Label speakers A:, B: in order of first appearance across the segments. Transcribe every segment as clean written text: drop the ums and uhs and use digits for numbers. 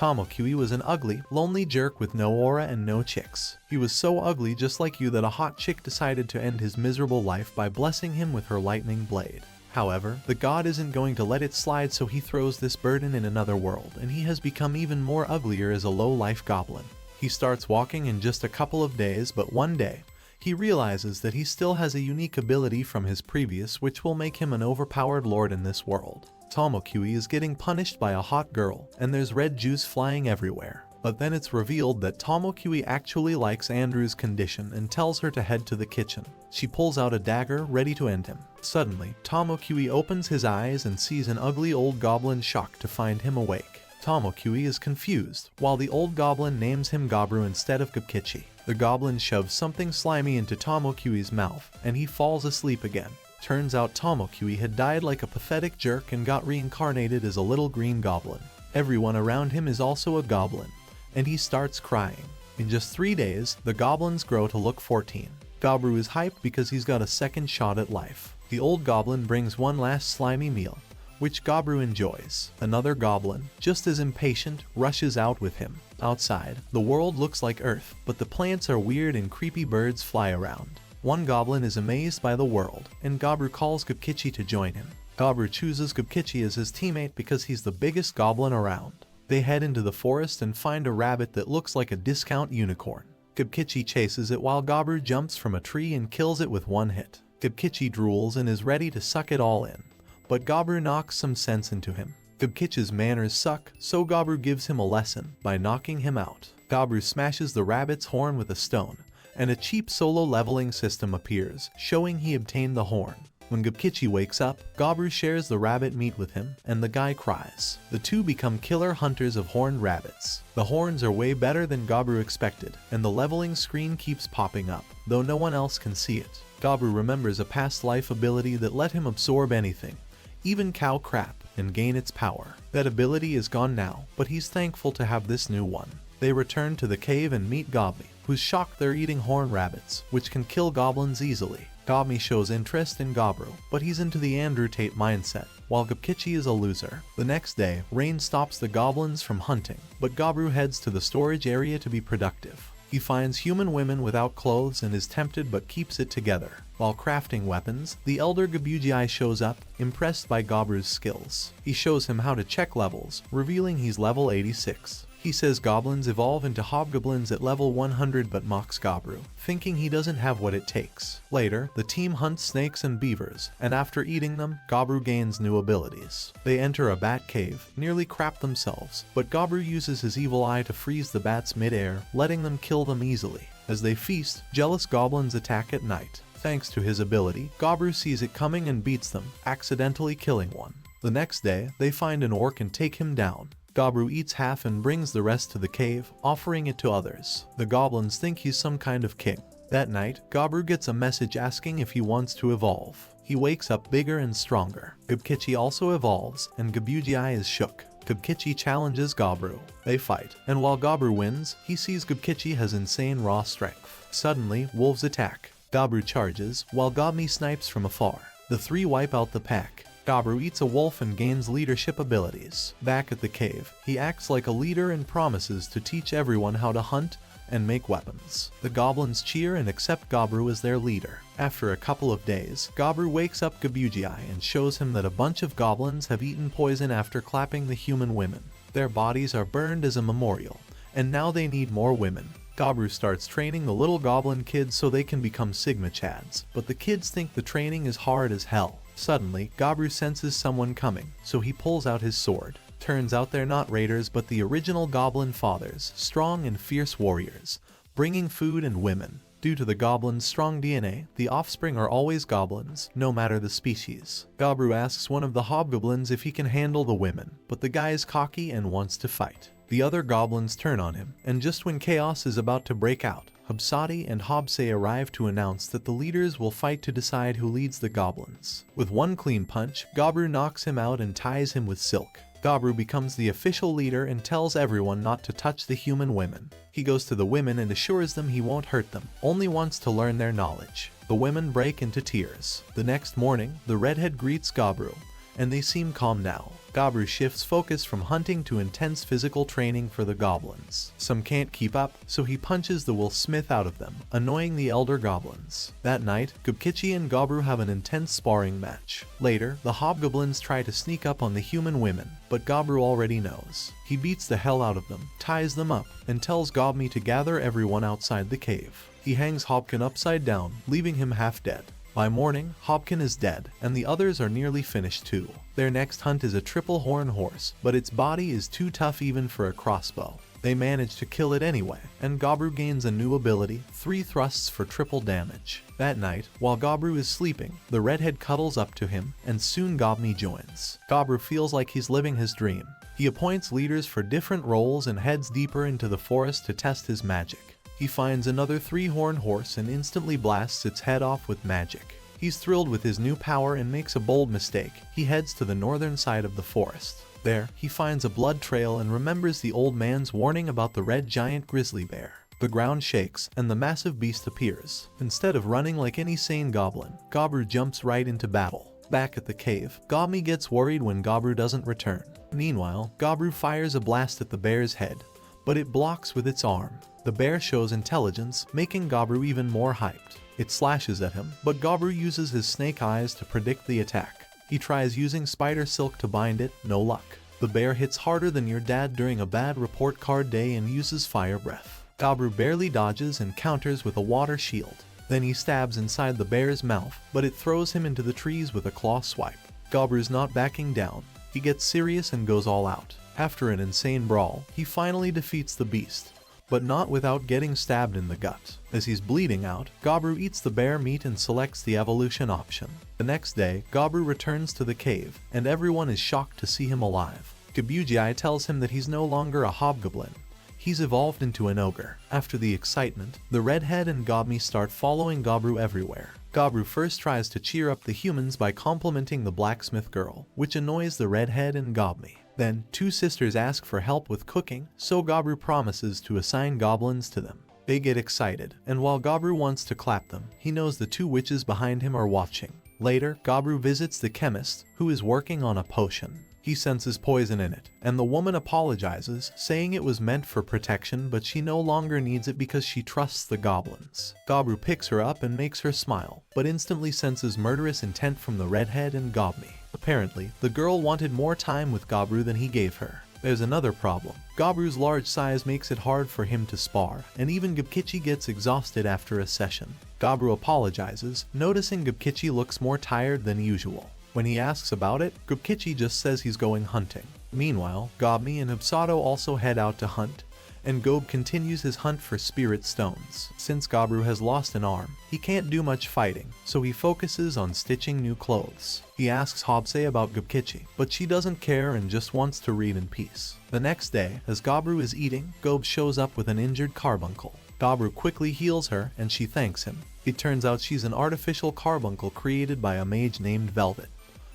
A: Tomokui was an ugly, lonely jerk with no aura and no chicks. He was so ugly just like you that a hot chick decided to end his miserable life by blessing him with her lightning blade. However, the god isn't going to let it slide, so he throws this burden in another world, and he has become even more uglier as a low-life goblin. He starts walking in just a couple of days, but one day, he realizes that he still has a unique ability from his previous which will make him an overpowered lord in this world. Tomokui is getting punished by a hot girl, and there's red juice flying everywhere. But then it's revealed that Tomokui actually likes Andrew's condition and tells her to head to the kitchen. She pulls out a dagger, ready to end him. Suddenly, Tomokui opens his eyes and sees an ugly old goblin shocked to find him awake. Tomokui is confused, while the old goblin names him Gabru instead of Gabkichi. The goblin shoves something slimy into Tomokui's mouth, and he falls asleep again. Turns out Tomokui had died like a pathetic jerk and got reincarnated as a little green goblin. Everyone around him is also a goblin, and he starts crying. In just 3 days, the goblins grow to look 14. Gabru is hyped because he's got a second shot at life. The old goblin brings one last slimy meal, which Gabru enjoys. Another goblin, just as impatient, rushes out with him. Outside, the world looks like Earth, but the plants are weird and creepy birds fly around. One goblin is amazed by the world, and Gabru calls Gabkichi to join him. Gabru chooses Gabkichi as his teammate because he's the biggest goblin around. They head into the forest and find a rabbit that looks like a discount unicorn. Gabkichi chases it while Gabru jumps from a tree and kills it with one hit. Gabkichi drools and is ready to suck it all in, but Gabru knocks some sense into him. Gabkichi's manners suck, so Gabru gives him a lesson by knocking him out. Gabru smashes the rabbit's horn with a stone, and a cheap solo leveling system appears, showing he obtained the horn. When Gabkichi wakes up, Gabru shares the rabbit meat with him, and the guy cries. The two become killer hunters of horned rabbits. The horns are way better than Gabru expected, and the leveling screen keeps popping up, though no one else can see it. Gabru remembers a past life ability that let him absorb anything, even cow crap, and gain its power. That ability is gone now, but he's thankful to have this new one. They return to the cave and meet Gobli, who's shocked they're eating horned rabbits, which can kill goblins easily. Gobli shows interest in Gabru, but he's into the Andrew Tate mindset, while Gabkichi is a loser. The next day, rain stops the goblins from hunting, but Gabru heads to the storage area to be productive. He finds human women without clothes and is tempted but keeps it together. While crafting weapons, the elder Gabugii shows up, impressed by Gabru's skills. He shows him how to check levels, revealing he's level 86. He says goblins evolve into hobgoblins at level 100 but mocks Gabru, thinking he doesn't have what it takes. Later, the team hunts snakes and beavers, and after eating them, Gabru gains new abilities. They enter a bat cave, nearly crap themselves, but Gabru uses his evil eye to freeze the bats mid-air, letting them kill them easily. As they feast, jealous goblins attack at night. Thanks to his ability, Gabru sees it coming and beats them, accidentally killing one. The next day, they find an orc and take him down. Gabru eats half and brings the rest to the cave, offering it to others. The goblins think he's some kind of king. That night, Gabru gets a message asking if he wants to evolve. He wakes up bigger and stronger. Gabkichi also evolves, and Gabugii is shook. Gabkichi challenges Gabru. They fight, and while Gabru wins, he sees Gabkichi has insane raw strength. Suddenly, wolves attack. Gabru charges, while Gobni snipes from afar. The three wipe out the pack. Gabru eats a wolf and gains leadership abilities. Back at the cave, he acts like a leader and promises to teach everyone how to hunt and make weapons. The goblins cheer and accept Gabru as their leader. After a couple of days, Gabru wakes up Gabugii and shows him that a bunch of goblins have eaten poison after clapping the human women. Their bodies are burned as a memorial, and now they need more women. Gabru starts training the little goblin kids so they can become Sigma Chads, but the kids think the training is hard as hell. Suddenly, Gabru senses someone coming, so he pulls out his sword. Turns out they're not raiders but the original goblin fathers, strong and fierce warriors, bringing food and women. Due to the goblin's strong DNA, the offspring are always goblins, no matter the species. Gabru asks one of the hobgoblins if he can handle the women, but the guy is cocky and wants to fight. The other goblins turn on him, and just when chaos is about to break out, Hubsati and Hobsei arrive to announce that the leaders will fight to decide who leads the goblins. With one clean punch, Gabru knocks him out and ties him with silk. Gabru becomes the official leader and tells everyone not to touch the human women. He goes to the women and assures them he won't hurt them, only wants to learn their knowledge. The women break into tears. The next morning, the redhead greets Gabru and they seem calm now. Gobru shifts focus from hunting to intense physical training for the goblins. Some can't keep up, so he punches the Smith out of them, annoying the elder goblins. That night, Gubkichi and Gobru have an intense sparring match. Later, the hobgoblins try to sneak up on the human women, but Gobru already knows. He beats the hell out of them, ties them up, and tells Gobmi to gather everyone outside the cave. He hangs Hobkin upside down, leaving him half dead. By morning, Hobkin is dead, and the others are nearly finished too. Their next hunt is a triple horn horse, but its body is too tough even for a crossbow. They manage to kill it anyway, and Gobru gains a new ability, 3 thrusts for triple damage. That night, while Gobru is sleeping, the redhead cuddles up to him, and soon Gobmi joins. Gobru feels like he's living his dream. He appoints leaders for different roles and heads deeper into the forest to test his magic. He finds another 3-horn horse and instantly blasts its head off with magic. He's thrilled with his new power and makes a bold mistake. He heads to the northern side of the forest. There, he finds a blood trail and remembers the old man's warning about the red giant grizzly bear. The ground shakes, and the massive beast appears. Instead of running like any sane goblin, Gobru jumps right into battle. Back at the cave, Gobmi gets worried when Gobru doesn't return. Meanwhile, Gobru fires a blast at the bear's head, but it blocks with its arm. The bear shows intelligence, making Gobru even more hyped. It slashes at him, but Gobru uses his snake eyes to predict the attack. He tries using spider silk to bind it, no luck. The bear hits harder than your dad during a bad report card day and uses fire breath. Gobru barely dodges and counters with a water shield. Then he stabs inside the bear's mouth, but it throws him into the trees with a claw swipe. Gobru's not backing down. He gets serious and goes all out. After an insane brawl, he finally defeats the beast, but not without getting stabbed in the gut. As he's bleeding out, Gobru eats the bear meat and selects the evolution option. The next day, Gobru returns to the cave, and everyone is shocked to see him alive. Kabugi tells him that he's no longer a hobgoblin. He's evolved into an ogre. After the excitement, the redhead and Gobmi start following Gobru everywhere. Gobru first tries to cheer up the humans by complimenting the blacksmith girl, which annoys the redhead and Gobmi. Then, 2 sisters ask for help with cooking, so Gobru promises to assign goblins to them. They get excited, and while Gobru wants to clap them, he knows the 2 witches behind him are watching. Later, Gobru visits the chemist, who is working on a potion. He senses poison in it, and the woman apologizes, saying it was meant for protection but she no longer needs it because she trusts the goblins. Gobru picks her up and makes her smile, but instantly senses murderous intent from the redhead and Gobmi. Apparently, the girl wanted more time with Gobru than he gave her. There's another problem. Gobru's large size makes it hard for him to spar, and even Gubkichi gets exhausted after a session. Gobru apologizes, noticing Gubkichi looks more tired than usual. When he asks about it, Gubkichi just says he's going hunting. Meanwhile, Gobmi and Hubsato also head out to hunt, and Gob continues his hunt for spirit stones. Since Gobru has lost an arm, he can't do much fighting, so he focuses on stitching new clothes. He asks Hobse about Gubkichi, but she doesn't care and just wants to read in peace. The next day, as Gobru is eating, Gob shows up with an injured carbuncle. Gobru quickly heals her, and she thanks him. It turns out she's an artificial carbuncle created by a mage named Velvet,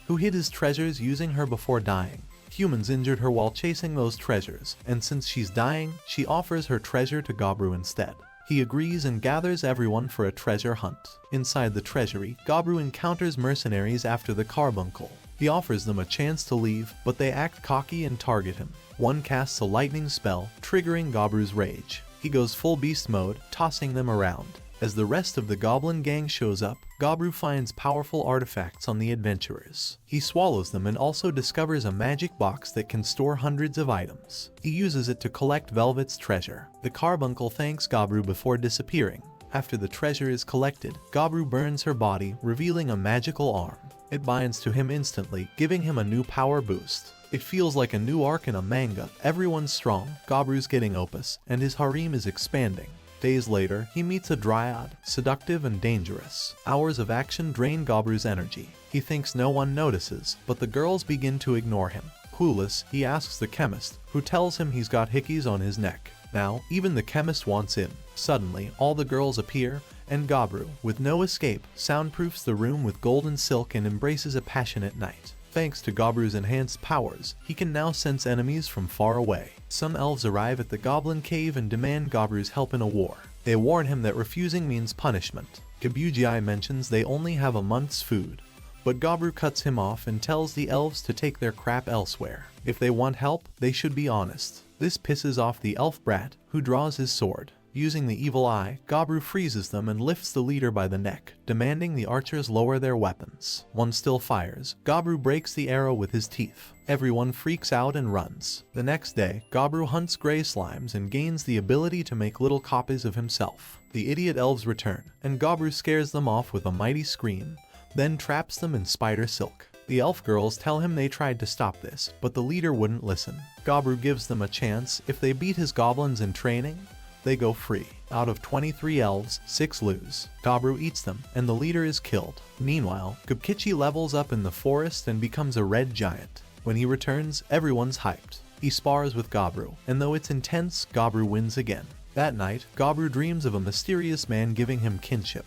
A: who hid his treasures using her before dying. Humans injured her while chasing those treasures, and since she's dying, she offers her treasure to Gobru instead. He agrees and gathers everyone for a treasure hunt. Inside the treasury, Gobru encounters mercenaries after the carbuncle. He offers them a chance to leave, but they act cocky and target him. One casts a lightning spell, triggering Gobru's rage. He goes full beast mode, tossing them around. As the rest of the goblin gang shows up, Gobru finds powerful artifacts on the adventurers. He swallows them and also discovers a magic box that can store hundreds of items. He uses it to collect Velvet's treasure. The carbuncle thanks Gobru before disappearing. After the treasure is collected, Gobru burns her body, revealing a magical arm. It binds to him instantly, giving him a new power boost. It feels like a new arc in a manga. Everyone's strong, Gobru's getting opus, and his harem is expanding. Days later, he meets a dryad, seductive and dangerous. Hours of action drain Gobru's energy. He thinks no one notices, but the girls begin to ignore him. Clueless, he asks the chemist, who tells him he's got hickeys on his neck. Now, even the chemist wants in. Suddenly, all the girls appear, and Gobru, with no escape, soundproofs the room with golden silk and embraces a passionate night. Thanks to Gobru's enhanced powers, he can now sense enemies from far away. Some elves arrive at the goblin cave and demand Gobru's help in a war. They warn him that refusing means punishment. Kabugi mentions they only have a month's food, but Gabru cuts him off and tells the elves to take their crap elsewhere. If they want help, they should be honest. This pisses off the elf brat, who draws his sword. Using the evil eye, Gabru freezes them and lifts the leader by the neck, demanding the archers lower their weapons. One still fires. Gabru breaks the arrow with his teeth. Everyone freaks out and runs. The next day, Gabru hunts gray slimes and gains the ability to make little copies of himself. The idiot elves return, and Gabru scares them off with a mighty scream, then traps them in spider silk. The elf girls tell him they tried to stop this, but the leader wouldn't listen. Gabru gives them a chance. If they beat his goblins in training, they go free. Out of 23 elves, 6 lose. Gabru eats them, and the leader is killed. Meanwhile, Gubkichi levels up in the forest and becomes a red giant. When he returns, everyone's hyped. He spars with Gabru, and though it's intense, Gabru wins again. That night, Gabru dreams of a mysterious man giving him kinship,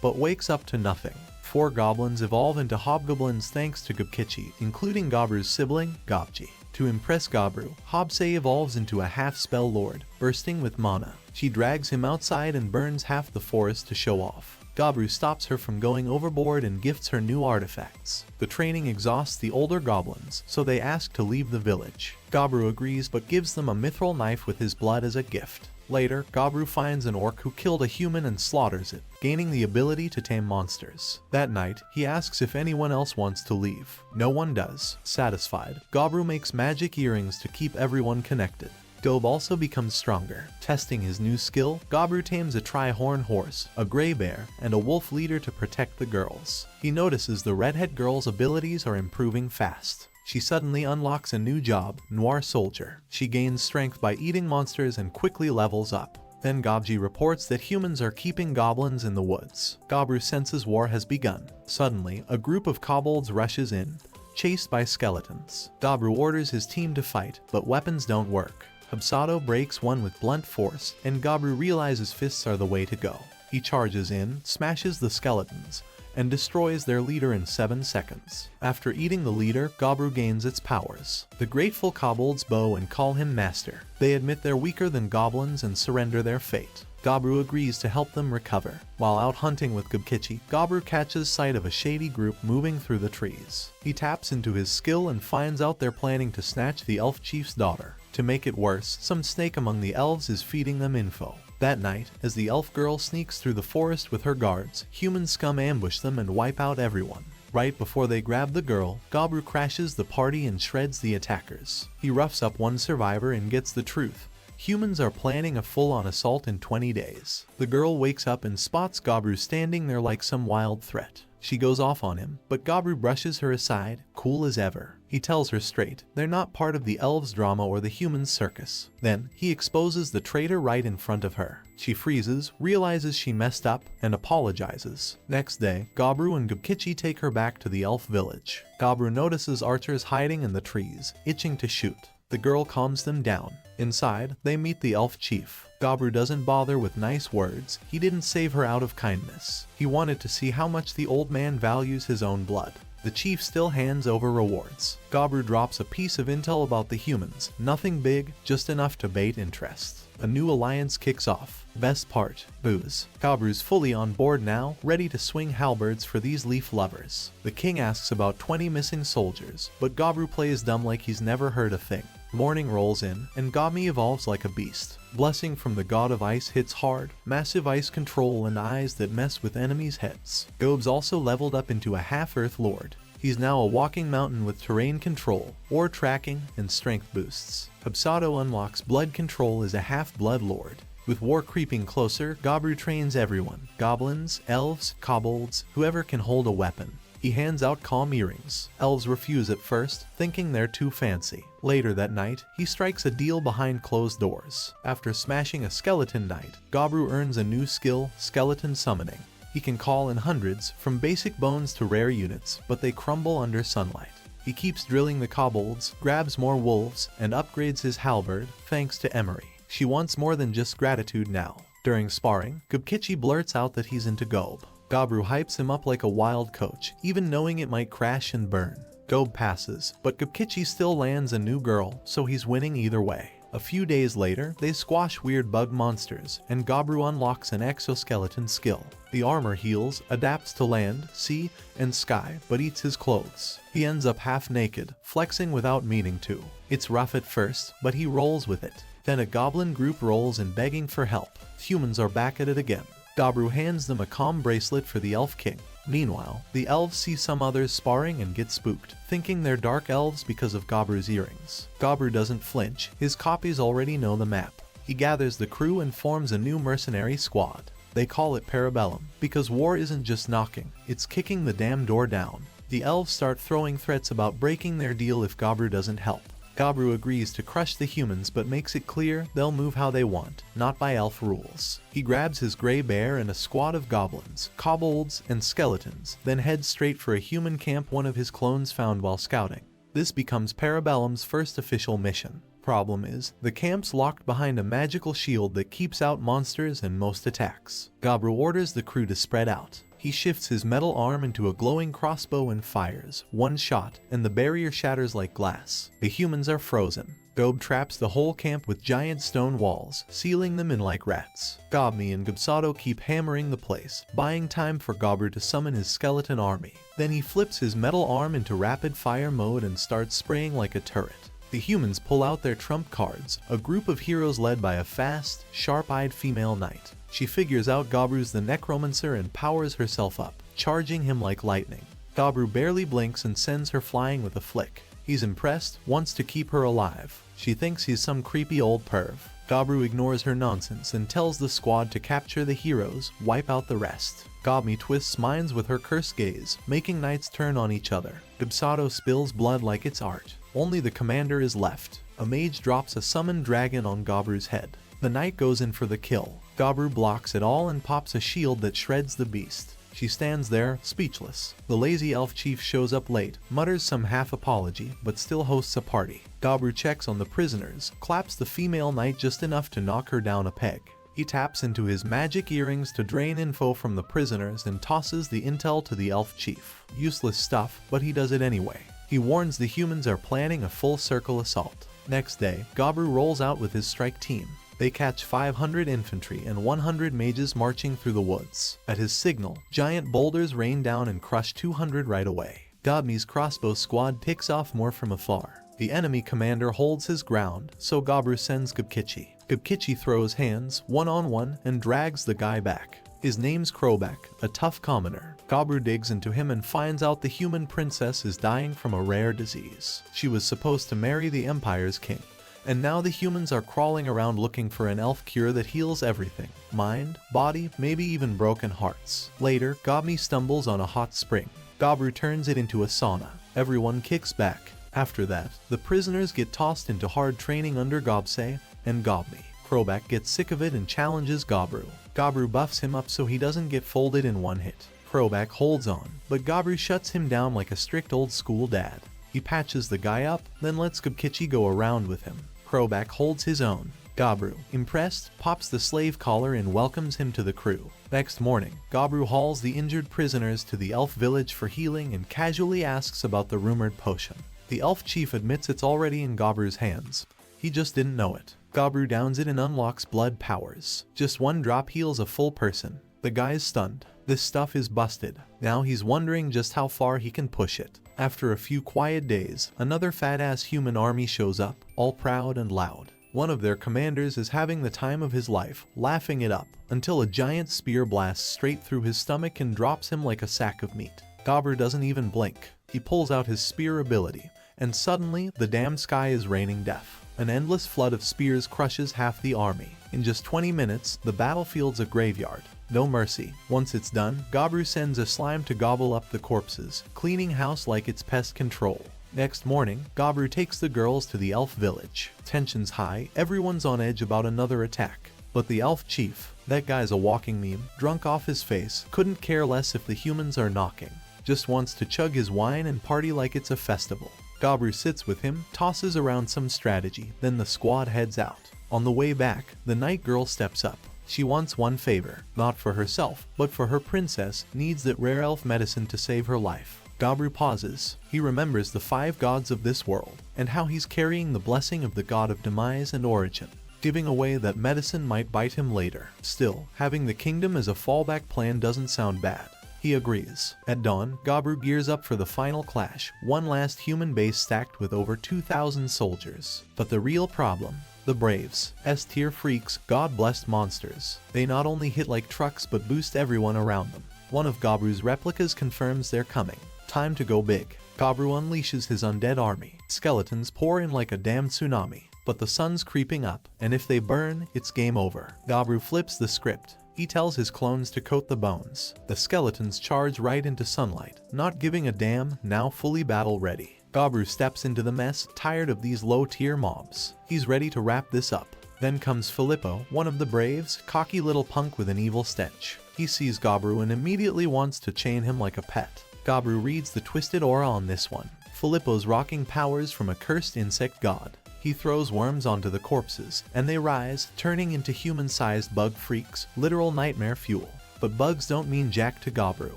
A: but wakes up to nothing. 4 goblins evolve into hobgoblins thanks to Gubkichi, including Gabru's sibling, Gobji. To impress Gabru, Hobsei evolves into a half-spell lord, bursting with mana. She drags him outside and burns half the forest to show off. Gabru stops her from going overboard and gifts her new artifacts. The training exhausts the older goblins, so they ask to leave the village. Gabru agrees but gives them a mithril knife with his blood as a gift. Later, Gabru finds an orc who killed a human and slaughters it, gaining the ability to tame monsters. That night, he asks if anyone else wants to leave. No one does. Satisfied, Gabru makes magic earrings to keep everyone connected. Gob also becomes stronger. Testing his new skill, Gabru tames a tri-horn horse, a gray bear, and a wolf leader to protect the girls. He notices the redhead girl's abilities are improving fast. She suddenly unlocks a new job, Noir Soldier. She gains strength by eating monsters and quickly levels up. Then Gobji reports that humans are keeping goblins in the woods. Gabru senses war has begun. Suddenly, a group of kobolds rushes in, chased by skeletons. Gabru orders his team to fight, but weapons don't work. Hubsato breaks one with blunt force, and Gabru realizes fists are the way to go. He charges in, smashes the skeletons, and destroys their leader in 7 seconds. After eating the leader, Gabru gains its powers. The grateful kobolds bow and call him master. They admit they're weaker than goblins and surrender their fate. Gabru agrees to help them recover. While out hunting with Gubkichi, Gabru catches sight of a shady group moving through the trees. He taps into his skill and finds out they're planning to snatch the elf chief's daughter. To make it worse, some snake among the elves is feeding them info. That night, as the elf girl sneaks through the forest with her guards, human scum ambush them and wipe out everyone. Right before they grab the girl, Gabru crashes the party and shreds the attackers. He roughs up one survivor and gets the truth. Humans are planning a full-on assault in 20 days. The girl wakes up and spots Gabru standing there like some wild threat. She goes off on him, but Gabru brushes her aside, cool as ever. He tells her straight, they're not part of the elves' drama or the humans' circus. Then, he exposes the traitor right in front of her. She freezes, realizes she messed up, and apologizes. Next day, Gabru and Gubkichi take her back to the elf village. Gabru notices archers hiding in the trees, itching to shoot. The girl calms them down. Inside, they meet the elf chief. Gabru doesn't bother with nice words. He didn't save her out of kindness. He wanted to see how much the old man values his own blood. The chief still hands over rewards. Gabru drops a piece of intel about the humans. Nothing big, just enough to bait interest. A new alliance kicks off. Best part, booze. Gabru's fully on board now, ready to swing halberds for these leaf lovers. The king asks about 20 missing soldiers, but Gabru plays dumb like he's never heard a thing. Morning rolls in, and Gami evolves like a beast. Blessing from the god of ice hits hard, massive ice control and eyes that mess with enemies' heads. Gob's also leveled up into a half-earth lord. He's now a walking mountain with terrain control, ore tracking, and strength boosts. Hubsato unlocks blood control as a half-blood lord. With war creeping closer, Gabru trains everyone. Goblins, elves, kobolds, whoever can hold a weapon. He hands out calm earrings. Elves refuse at first, thinking they're too fancy. Later that night, he strikes a deal behind closed doors. After smashing a skeleton knight, Gabru earns a new skill, skeleton summoning. He can call in hundreds, from basic bones to rare units, but they crumble under sunlight. He keeps drilling the kobolds, grabs more wolves, and upgrades his halberd, thanks to Emery. She wants more than just gratitude now. During sparring, Gubkichi blurts out that he's into Gob. Gabru hypes him up like a wild coach, even knowing it might crash and burn. Gob passes, but Gubkichi still lands a new girl, so he's winning either way. A few days later, they squash weird bug monsters, and Gabru unlocks an exoskeleton skill. The armor heals, adapts to land, sea, and sky, but eats his clothes. He ends up half naked, flexing without meaning to. It's rough at first, but he rolls with it. Then a goblin group rolls in begging for help. Humans are back at it again. Gabru hands them a calm bracelet for the Elf King. Meanwhile, the elves see some others sparring and get spooked, thinking they're dark elves because of Gabru's earrings. Gabru doesn't flinch, his copies already know the map. He gathers the crew and forms a new mercenary squad. They call it Parabellum, because war isn't just knocking, it's kicking the damn door down. The elves start throwing threats about breaking their deal if Gabru doesn't help. Gabru agrees to crush the humans but makes it clear they'll move how they want, not by elf rules. He grabs his gray bear and a squad of goblins, kobolds, and skeletons, then heads straight for a human camp one of his clones found while scouting. This becomes Parabellum's first official mission. Problem is, the camp's locked behind a magical shield that keeps out monsters and most attacks. Gabru orders the crew to spread out. He shifts his metal arm into a glowing crossbow and fires. One shot, and the barrier shatters like glass. The humans are frozen. Gob traps the whole camp with giant stone walls, sealing them in like rats. Gobmi and Gobsado keep hammering the place, buying time for Gabru to summon his skeleton army. Then he flips his metal arm into rapid fire mode and starts spraying like a turret. The humans pull out their trump cards, a group of heroes led by a fast, sharp-eyed female knight. She figures out Gabru's the necromancer and powers herself up, charging him like lightning. Gabru barely blinks and sends her flying with a flick. He's impressed, wants to keep her alive. She thinks he's some creepy old perv. Gabru ignores her nonsense and tells the squad to capture the heroes, wipe out the rest. Gobmi twists minds with her cursed gaze, making knights turn on each other. Gobsado spills blood like it's art. Only the commander is left. A mage drops a summoned dragon on Gabru's head. The knight goes in for the kill. Gabru blocks it all and pops a shield that shreds the beast. She stands there, speechless. The lazy elf chief shows up late, mutters some half apology, but still hosts a party. Gabru checks on the prisoners, claps the female knight just enough to knock her down a peg. He taps into his magic earrings to drain info from the prisoners and tosses the intel to the elf chief. Useless stuff, but he does it anyway. He warns the humans are planning a full circle assault. Next day, Gabru rolls out with his strike team. They catch 500 infantry and 100 mages marching through the woods. At his signal, giant boulders rain down and crush 200 right away. Gobmi's crossbow squad picks off more from afar. The enemy commander holds his ground, so Gabru sends Gobkichi. Gobkichi throws hands, one-on-one, and drags the guy back. His name's Crowback, a tough commoner. Gabru digs into him and finds out the human princess is dying from a rare disease. She was supposed to marry the Empire's king. And now the humans are crawling around looking for an elf cure that heals everything. Mind, body, maybe even broken hearts. Later, Gobmi stumbles on a hot spring. Gabru turns it into a sauna. Everyone kicks back. After that, the prisoners get tossed into hard training under Gobse and Gobmi. Crowback gets sick of it and challenges Gabru. Gabru buffs him up so he doesn't get folded in one hit. Crowback holds on, but Gabru shuts him down like a strict old school dad. He patches the guy up, then lets Gobkichi go around with him. Crowback holds his own. Gabru, impressed, pops the slave collar and welcomes him to the crew. Next morning, Gabru hauls the injured prisoners to the elf village for healing and casually asks about the rumored potion. The elf chief admits it's already in Gabru's hands. He just didn't know it. Gabru downs it and unlocks blood powers. Just one drop heals a full person. The guy's stunned. This stuff is busted. Now he's wondering just how far he can push it. After a few quiet days, another fat-ass human army shows up, all proud and loud. One of their commanders is having the time of his life, laughing it up, until a giant spear blasts straight through his stomach and drops him like a sack of meat. Gabru doesn't even blink. He pulls out his spear ability, and suddenly, the damn sky is raining death. An endless flood of spears crushes half the army. In just 20 minutes, the battlefield's a graveyard. No mercy. Once it's done, Gabru sends a slime to gobble up the corpses, cleaning house like it's pest control. Next morning, Gabru takes the girls to the elf village. Tension's high, everyone's on edge about another attack. But the elf chief, that guy's a walking meme, drunk off his face, couldn't care less if the humans are knocking. Just wants to chug his wine and party like it's a festival. Gabru sits with him, tosses around some strategy, then the squad heads out. On the way back, the night girl steps up. She wants one favor, not for herself, but for her princess, needs that rare elf medicine to save her life. Gabru pauses. He remembers the 5 gods of this world, and how he's carrying the blessing of the god of demise and origin, giving away that medicine might bite him later. Still, having the kingdom as a fallback plan doesn't sound bad. He agrees. At dawn, Gabru gears up for the final clash, one last human base stacked with over 2,000 soldiers. But the real problem? The Braves, S-tier freaks, god-blessed monsters. They not only hit like trucks but boost everyone around them. One of Gabru's replicas confirms they're coming. Time to go big. Gabru unleashes his undead army. Skeletons pour in like a damn tsunami. But the sun's creeping up, and if they burn, it's game over. Gabru flips the script. He tells his clones to coat the bones. The skeletons charge right into sunlight, not giving a damn, now fully battle ready. Gabru steps into the mess, tired of these low-tier mobs. He's ready to wrap this up. Then comes Filippo, one of the Braves, cocky little punk with an evil stench. He sees Gabru and immediately wants to chain him like a pet. Gabru reads the twisted aura on this one. Filippo's rocking powers from a cursed insect god. He throws worms onto the corpses, and they rise, turning into human-sized bug freaks, literal nightmare fuel. But bugs don't mean jack to Gabru.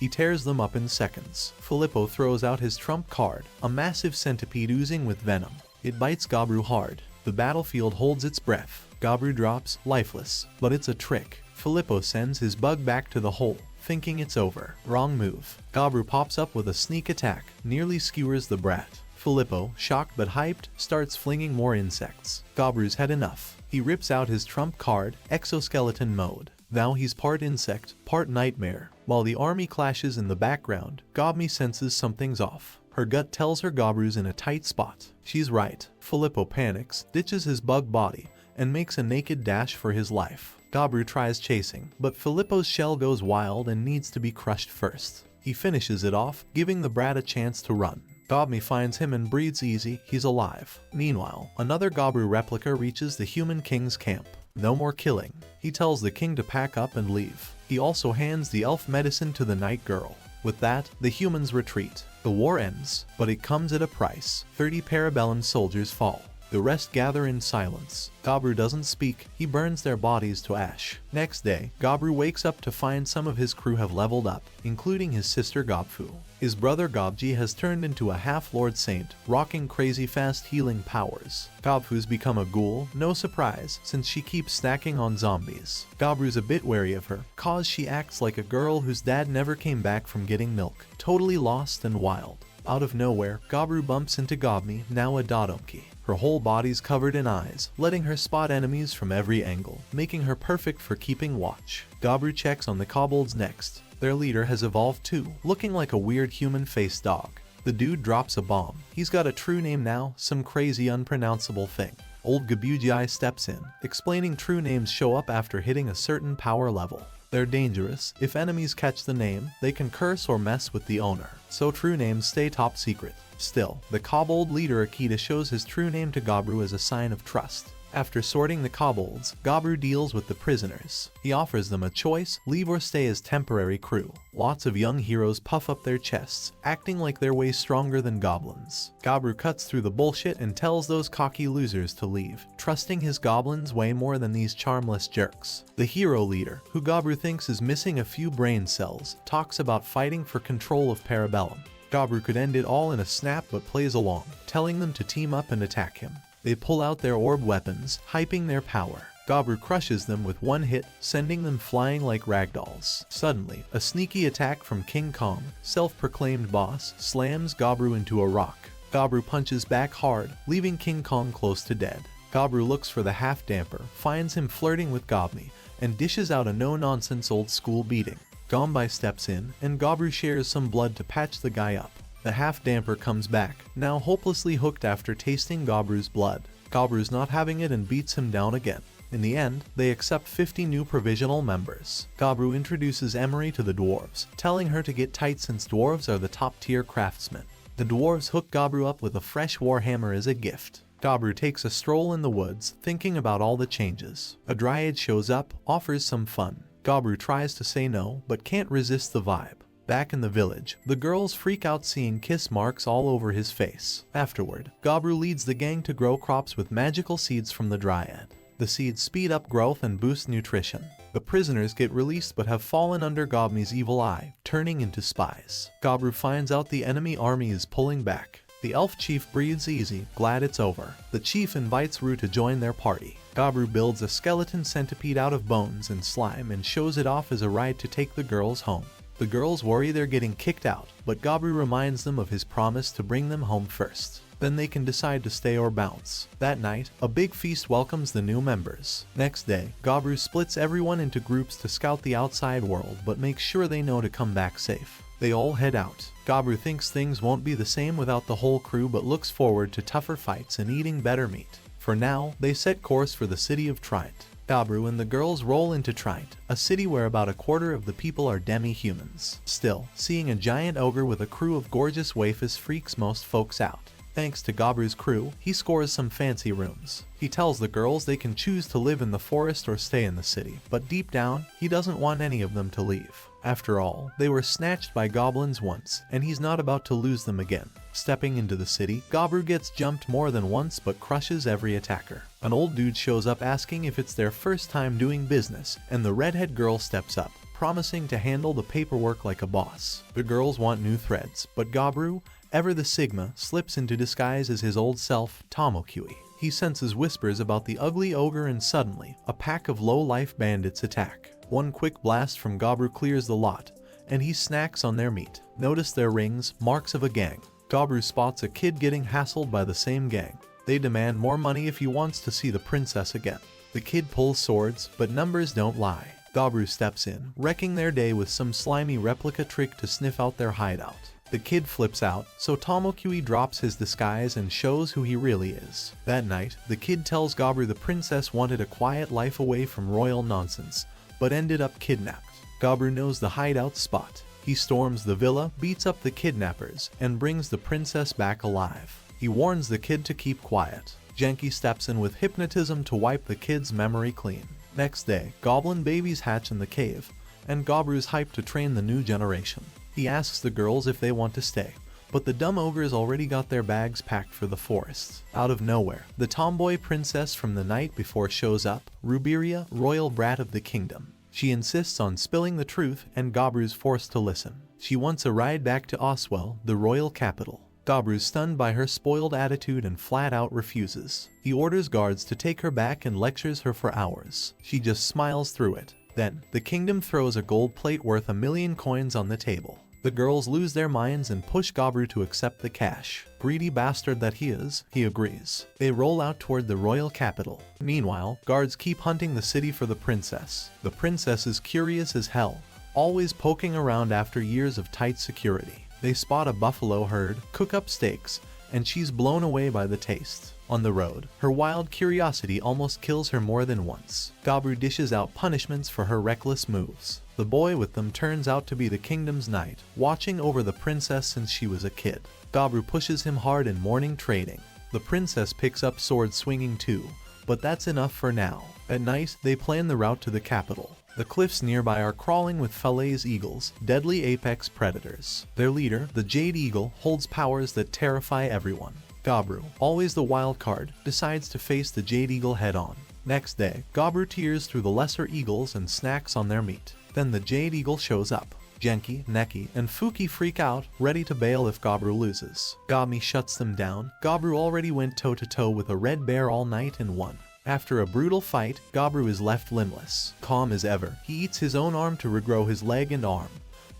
A: He tears them up in seconds. Filippo throws out his trump card, a massive centipede oozing with venom. It bites Gabru hard. The battlefield holds its breath. Gabru drops, lifeless. But it's a trick. Filippo sends his bug back to the hole, thinking it's over. Wrong move. Gabru pops up with a sneak attack, nearly skewers the brat. Filippo, shocked but hyped, starts flinging more insects. Gabru's had enough. He rips out his trump card, exoskeleton mode. Now he's part insect, part nightmare. While the army clashes in the background, Gobmi senses something's off. Her gut tells her Gabru's in a tight spot. She's right. Filippo panics, ditches his bug body, and makes a naked dash for his life. Gabru tries chasing, but Filippo's shell goes wild and needs to be crushed first. He finishes it off, giving the brat a chance to run. Gobmi finds him and breathes easy, he's alive. Meanwhile, another Gabru replica reaches the human king's camp. No more killing. He tells the king to pack up and leave. He also hands the elf medicine to the night girl. With that, the humans retreat. The war ends, but it comes at a price. 30 Parabellum soldiers fall. The rest gather in silence. Gabru doesn't speak, he burns their bodies to ash. Next day, Gabru wakes up to find some of his crew have leveled up, including his sister Gobfu. His brother Gobji has turned into a half-lord saint, rocking crazy fast healing powers. Gobfu's become a ghoul, no surprise, since she keeps snacking on zombies. Gabru's a bit wary of her, cause she acts like a girl whose dad never came back from getting milk, totally lost and wild. Out of nowhere, Gabru bumps into Gobmi, now a Dodonki. Her whole body's covered in eyes, letting her spot enemies from every angle, making her perfect for keeping watch. Gabru checks on the kobolds next. Their leader has evolved too, looking like a weird human-faced dog. The dude drops a bomb. He's got a true name now, some crazy unpronounceable thing. Old Gabugi steps in, explaining true names show up after hitting a certain power level. They're dangerous. If enemies catch the name, they can curse or mess with the owner, so true names stay top secret. Still, the kobold leader Akita shows his true name to Gabru as a sign of trust. After sorting the kobolds, Gabru deals with the prisoners. He offers them a choice, leave or stay as temporary crew. Lots of young heroes puff up their chests, acting like they're way stronger than goblins. Gabru cuts through the bullshit and tells those cocky losers to leave, trusting his goblins way more than these charmless jerks. The hero leader, who Gabru thinks is missing a few brain cells, talks about fighting for control of Parabellum. Gabru could end it all in a snap but plays along, telling them to team up and attack him. They pull out their orb weapons, hyping their power. Gabru crushes them with one hit, sending them flying like ragdolls. Suddenly, a sneaky attack from King Kong, self-proclaimed boss, slams Gabru into a rock. Gabru punches back hard, leaving King Kong close to dead. Gabru looks for the half-damper, finds him flirting with Gobmi, and dishes out a no-nonsense old-school beating. Gombai steps in, and Gabru shares some blood to patch the guy up. The half-damper comes back, now hopelessly hooked after tasting Gabru's blood. Gabru's not having it and beats him down again. In the end, they accept 50 new provisional members. Gabru introduces Emery to the dwarves, telling her to get tight since dwarves are the top-tier craftsmen. The dwarves hook Gabru up with a fresh warhammer as a gift. Gabru takes a stroll in the woods, thinking about all the changes. A dryad shows up, offers some fun. Gabru tries to say no, but can't resist the vibe. Back in the village, the girls freak out seeing kiss marks all over his face. Afterward, Gabru leads the gang to grow crops with magical seeds from the dryad. The seeds speed up growth and boost nutrition. The prisoners get released but have fallen under Gobmi's evil eye, turning into spies. Gabru finds out the enemy army is pulling back. The elf chief breathes easy, glad it's over. The chief invites Rue to join their party. Gabru builds a skeleton centipede out of bones and slime and shows it off as a ride to take the girls home. The girls worry they're getting kicked out, but Gabru reminds them of his promise to bring them home first. Then they can decide to stay or bounce. That night, a big feast welcomes the new members. Next day, Gabru splits everyone into groups to scout the outside world but makes sure they know to come back safe. They all head out. Gabru thinks things won't be the same without the whole crew but looks forward to tougher fights and eating better meat. For now, they set course for the city of Trient. Gabru and the girls roll into Trient, a city where about a quarter of the people are demi-humans. Still, seeing a giant ogre with a crew of gorgeous waifus freaks most folks out. Thanks to Gabru's crew, he scores some fancy rooms. He tells the girls they can choose to live in the forest or stay in the city, but deep down, he doesn't want any of them to leave. After all, they were snatched by goblins once, and he's not about to lose them again. Stepping into the city, Gabru gets jumped more than once but crushes every attacker. An old dude shows up asking if it's their first time doing business, and the redhead girl steps up, promising to handle the paperwork like a boss. The girls want new threads, but Gabru, ever the Sigma, slips into disguise as his old self, Tomokui. He senses whispers about the ugly ogre and suddenly, a pack of low-life bandits attack. One quick blast from Gabru clears the lot, and he snacks on their meat. Notice their rings, marks of a gang. Gabru spots a kid getting hassled by the same gang. They demand more money if he wants to see the princess again. The kid pulls swords, but numbers don't lie. Gabru steps in, wrecking their day with some slimy replica trick to sniff out their hideout. The kid flips out, so Tomokui drops his disguise and shows who he really is. That night, the kid tells Gabru the princess wanted a quiet life away from royal nonsense, but ended up kidnapped. Gabru knows the hideout spot. He storms the villa, beats up the kidnappers, and brings the princess back alive. He warns the kid to keep quiet. Genki steps in with hypnotism to wipe the kid's memory clean. Next day, goblin babies hatch in the cave, and Gabru's hyped to train the new generation. He asks the girls if they want to stay, but the dumb ogres already got their bags packed for the forest. Out of nowhere, the tomboy princess from the night before shows up, Rubiria, royal brat of the kingdom. She insists on spilling the truth, and Gabru's forced to listen. She wants a ride back to Oswell, the royal capital. Gabru's stunned by her spoiled attitude and flat out refuses. He orders guards to take her back and lectures her for hours. She just smiles through it. Then, the kingdom throws a gold plate worth 1,000,000 coins on the table. The girls lose their minds and push Gabru to accept the cash. Greedy bastard that he is, he agrees. They roll out toward the royal capital. Meanwhile, guards keep hunting the city for the princess. The princess is curious as hell, always poking around after years of tight security. They spot a buffalo herd, cook up steaks, and she's blown away by the taste. On the road, her wild curiosity almost kills her more than once. Gabru dishes out punishments for her reckless moves. The boy with them turns out to be the kingdom's knight, watching over the princess since she was a kid. Gabru pushes him hard in morning trading. The princess picks up sword swinging too, but that's enough for now. At night, they plan the route to the capital. The cliffs nearby are crawling with Falaise eagles, deadly apex predators. Their leader, the Jade Eagle, holds powers that terrify everyone. Gabru, always the wild card, decides to face the Jade Eagle head-on. Next day, Gabru tears through the lesser eagles and snacks on their meat. Then the Jade Eagle shows up. Genki, Neki, and Fuki freak out, ready to bail if Gabru loses. Gami shuts them down. Gabru already went toe-to-toe with a red bear all night and won. After a brutal fight, Gabru is left limbless. Calm as ever, he eats his own arm to regrow his leg and arm,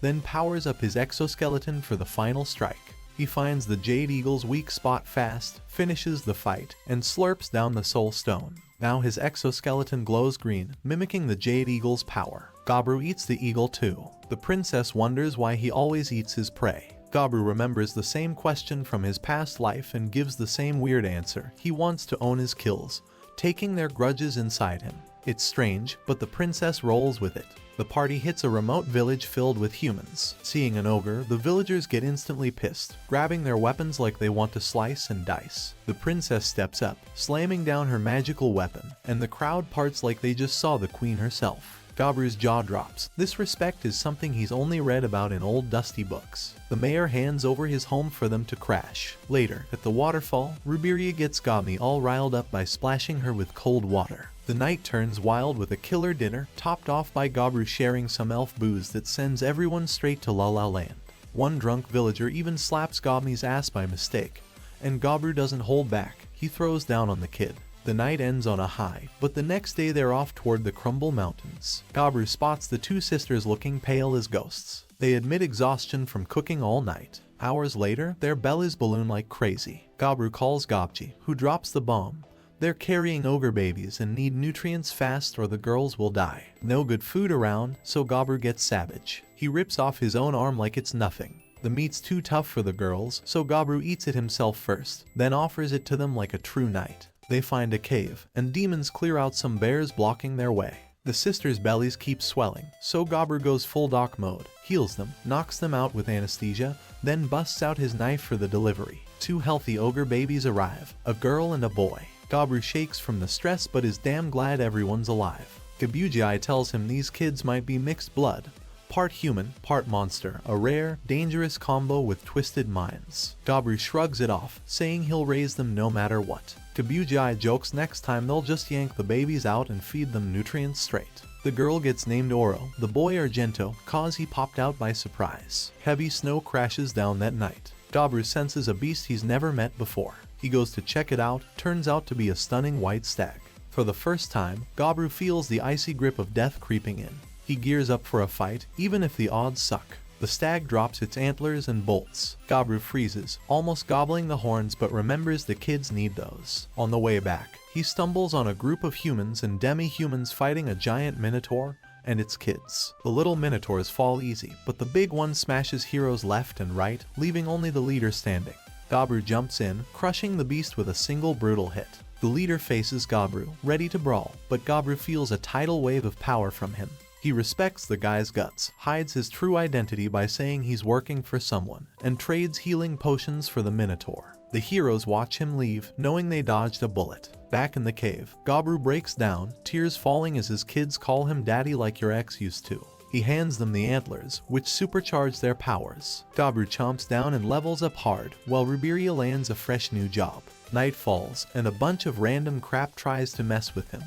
A: then powers up his exoskeleton for the final strike. He finds the Jade Eagle's weak spot fast, finishes the fight, and slurps down the soul stone. Now his exoskeleton glows green, mimicking the Jade Eagle's power. Gabru eats the eagle too. The princess wonders why he always eats his prey. Gabru remembers the same question from his past life and gives the same weird answer. He wants to own his kills, taking their grudges inside him. It's strange, but the princess rolls with it. The party hits a remote village filled with humans. Seeing an ogre, the villagers get instantly pissed, grabbing their weapons like they want to slice and dice. The princess steps up, slamming down her magical weapon, and the crowd parts like they just saw the queen herself. Gabru's jaw drops. This respect is something he's only read about in old dusty books. The mayor hands over his home for them to crash. Later, at the waterfall, Rubiria gets Gami all riled up by splashing her with cold water. The night turns wild with a killer dinner, topped off by Gabru sharing some elf booze that sends everyone straight to La La Land. One drunk villager even slaps Gami's ass by mistake, and Gabru doesn't hold back. He throws down on the kid. The night ends on a high, but the next day they're off toward the Crumble Mountains. Gabru spots the two sisters looking pale as ghosts. They admit exhaustion from cooking all night. Hours later, their bellies balloon like crazy. Gabru calls Gobchi, who drops the bomb. They're carrying ogre babies and need nutrients fast or the girls will die. No good food around, so Gabru gets savage. He rips off his own arm like it's nothing. The meat's too tough for the girls, so Gabru eats it himself first, then offers it to them like a true knight. They find a cave, and demons clear out some bears blocking their way. The sisters' bellies keep swelling, so Gabru goes full doc mode, heals them, knocks them out with anesthesia, then busts out his knife for the delivery. Two healthy ogre babies arrive, a girl and a boy. Gabru shakes from the stress but is damn glad everyone's alive. Kabuji tells him these kids might be mixed blood. Part human, part monster, a rare, dangerous combo with twisted minds. Gabru shrugs it off, saying he'll raise them no matter what. Kabuji jokes next time they'll just yank the babies out and feed them nutrients straight. The girl gets named Oro, the boy Argento, cause he popped out by surprise. Heavy snow crashes down that night. Gabru senses a beast he's never met before. He goes to check it out, turns out to be a stunning white stag. For the first time, Gabru feels the icy grip of death creeping in. He gears up for a fight, even if the odds suck. The stag drops its antlers and bolts. Gabru freezes, almost gobbling the horns, but remembers the kids need those. On the way back, he stumbles on a group of humans and demi-humans fighting a giant minotaur and its kids. The little minotaurs fall easy, but the big one smashes heroes left and right, leaving only the leader standing. Gabru jumps in, crushing the beast with a single brutal hit. The leader faces Gabru, ready to brawl, but Gabru feels a tidal wave of power from him. He respects the guy's guts, hides his true identity by saying he's working for someone, and trades healing potions for the Minotaur. The heroes watch him leave, knowing they dodged a bullet. Back in the cave, Gabru breaks down, tears falling as his kids call him daddy like your ex used to. He hands them the antlers, which supercharge their powers. Gabru chomps down and levels up hard, while Rubiria lands a fresh new job. Night falls, and a bunch of random crap tries to mess with him.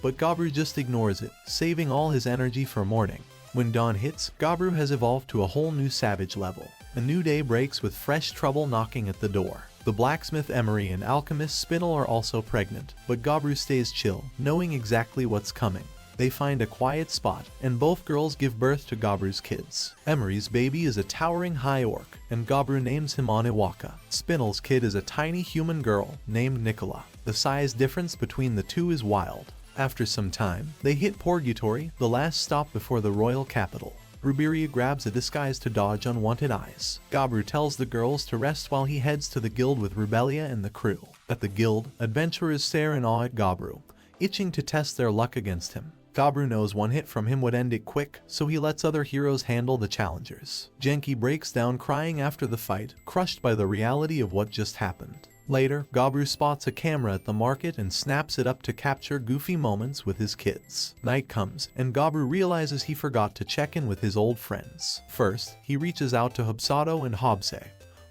A: But Gabru just ignores it, saving all his energy for morning. When dawn hits, Gabru has evolved to a whole new savage level. A new day breaks with fresh trouble knocking at the door. The blacksmith Emery and alchemist Spinel are also pregnant, but Gabru stays chill, knowing exactly what's coming. They find a quiet spot, and both girls give birth to Gabru's kids. Emery's baby is a towering high orc, and Gabru names him Oniwaka. Spinel's kid is a tiny human girl named Nicola. The size difference between the two is wild. After some time, they hit Purgatory, the last stop before the royal capital. Rubiria grabs a disguise to dodge unwanted eyes. Gabru tells the girls to rest while he heads to the guild with Rubelia and the crew. At the guild, adventurers stare in awe at Gabru, itching to test their luck against him. Gabru knows one hit from him would end it quick, so he lets other heroes handle the challengers. Genki breaks down crying after the fight, crushed by the reality of what just happened. Later, Gabru spots a camera at the market and snaps it up to capture goofy moments with his kids. Night comes, and Gabru realizes he forgot to check in with his old friends. First, he reaches out to Hobsato and Hobse,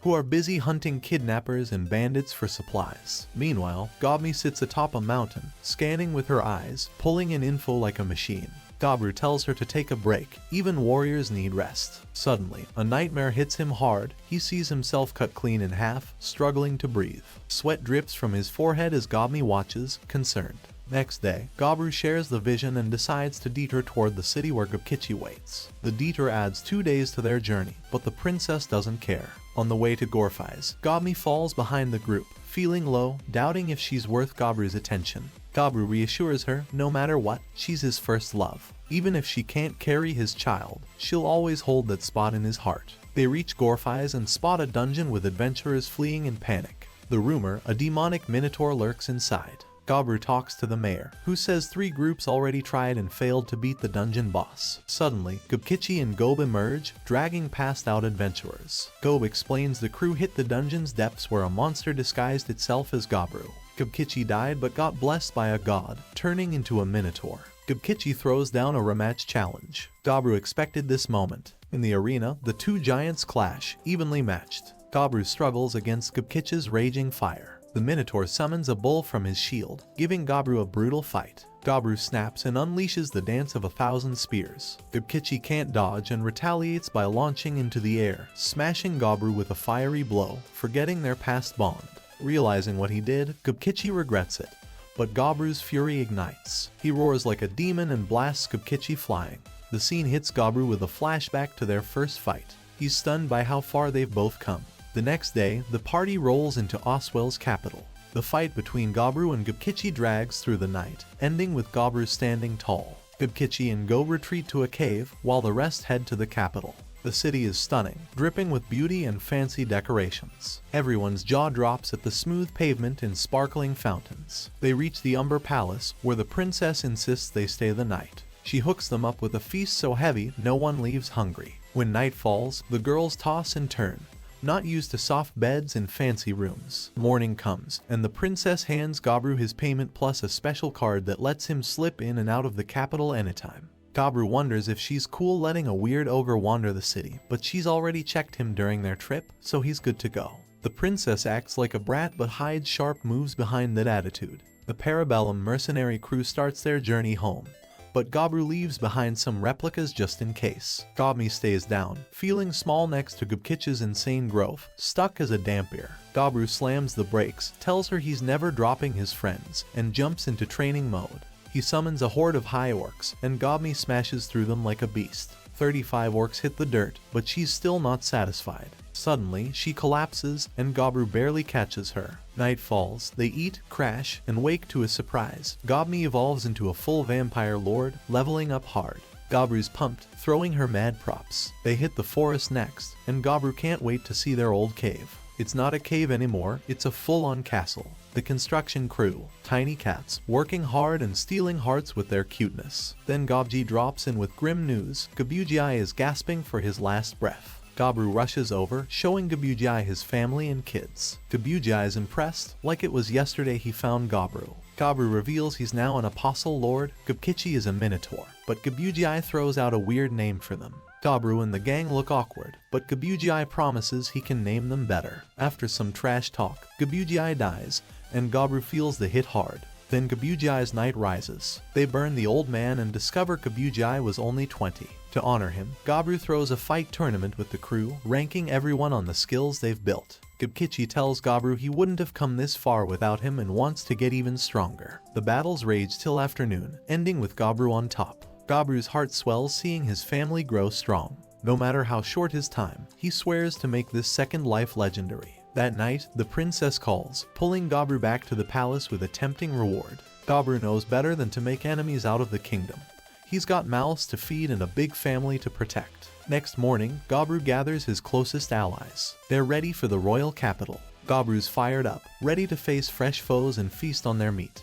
A: who are busy hunting kidnappers and bandits for supplies. Meanwhile, Gobmi sits atop a mountain, scanning with her eyes, pulling in info like a machine. Gabru tells her to take a break, even warriors need rest. Suddenly, a nightmare hits him hard. He sees himself cut clean in half, struggling to breathe. Sweat drips from his forehead as Gobmi watches, concerned. Next day, Gabru shares the vision and decides to detour toward the city where Gobkichi waits. The detour adds 2 days to their journey, but the princess doesn't care. On the way to Gorfai's, Gobmi falls behind the group, feeling low, doubting if she's worth Gabru's attention. Gabru reassures her, no matter what, she's his first love. Even if she can't carry his child, she'll always hold that spot in his heart. They reach Gorfai's and spot a dungeon with adventurers fleeing in panic. The rumor, a demonic minotaur lurks inside. Gabru talks to the mayor, who says 3 groups already tried and failed to beat the dungeon boss. Suddenly, Gobkichi and Gob emerge, dragging passed out adventurers. Gob explains the crew hit the dungeon's depths where a monster disguised itself as Gabru. Gobkichi died but got blessed by a god, turning into a minotaur. Gobkichi throws down a rematch challenge. Gabru expected this moment. In the arena, the 2 giants clash, evenly matched. Gabru struggles against Gobkichi's raging fire. The Minotaur summons a bull from his shield, giving Gabru a brutal fight. Gabru snaps and unleashes the dance of 1,000 spears. Gobkichi can't dodge and retaliates by launching into the air, smashing Gabru with a fiery blow, forgetting their past bond. Realizing what he did, Gobkichi regrets it, but Gobru's fury ignites. He roars like a demon and blasts Gobkichi flying. The scene hits Gobru with a flashback to their first fight. He's stunned by how far they've both come. The next day, the party rolls into Oswell's capital. The fight between Gobru and Gobkichi drags through the night, ending with Gobru standing tall. Gobkichi and Go retreat to a cave, while the rest head to the capital. The city is stunning, dripping with beauty and fancy decorations. Everyone's jaw drops at the smooth pavement and sparkling fountains. They reach the Umber Palace, where the princess insists they stay the night. She hooks them up with a feast so heavy no one leaves hungry. When night falls, the girls toss and turn, not used to soft beds and fancy rooms. Morning comes, and the princess hands Gobru his payment plus a special card that lets him slip in and out of the capital anytime. Gobru wonders if she's cool letting a weird ogre wander the city, but she's already checked him during their trip, so he's good to go. The princess acts like a brat but hides sharp moves behind that attitude. The Parabellum mercenary crew starts their journey home, but Gobru leaves behind some replicas just in case. Gobmi stays down, feeling small next to Gobkichi's insane growth, stuck as a dampier. Gobru slams the brakes, tells her he's never dropping his friends, and jumps into training mode. He summons a horde of high orcs, and Gobmi smashes through them like a beast. 35 orcs hit the dirt, but she's still not satisfied. Suddenly, she collapses, and Gobru barely catches her. Night falls, they eat, crash, and wake to a surprise. Gobmi evolves into a full vampire lord, leveling up hard. Gobru's pumped, throwing her mad props. They hit the forest next, and Gobru can't wait to see their old cave. It's not a cave anymore, it's a full-on castle. The construction crew, tiny cats, working hard and stealing hearts with their cuteness. Then Gobji drops in with grim news. Gobujai is gasping for his last breath. Gobru rushes over, showing Gobujai his family and kids. Gobujai is impressed, like it was yesterday he found Gobru. Gobru reveals he's now an apostle lord. Gobkichi is a minotaur, but Gobujai throws out a weird name for them. Gobru and the gang look awkward, but Gobujai promises he can name them better. After some trash talk, Gobujai dies, and Gobru feels the hit hard. Then Gobujai's night rises. They burn the old man and discover Gobujai was only 20. To honor him, Gobru throws a fight tournament with the crew, ranking everyone on the skills they've built. Gobkichi tells Gobru he wouldn't have come this far without him and wants to get even stronger. The battles rage till afternoon, ending with Gobru on top. Gobru's heart swells seeing his family grow strong. No matter how short his time, he swears to make this second life legendary. That night, the princess calls, pulling Gobru back to the palace with a tempting reward. Gobru knows better than to make enemies out of the kingdom. He's got mouths to feed and a big family to protect. Next morning, Gobru gathers his closest allies. They're ready for the royal capital. Gobru's fired up, ready to face fresh foes and feast on their meat.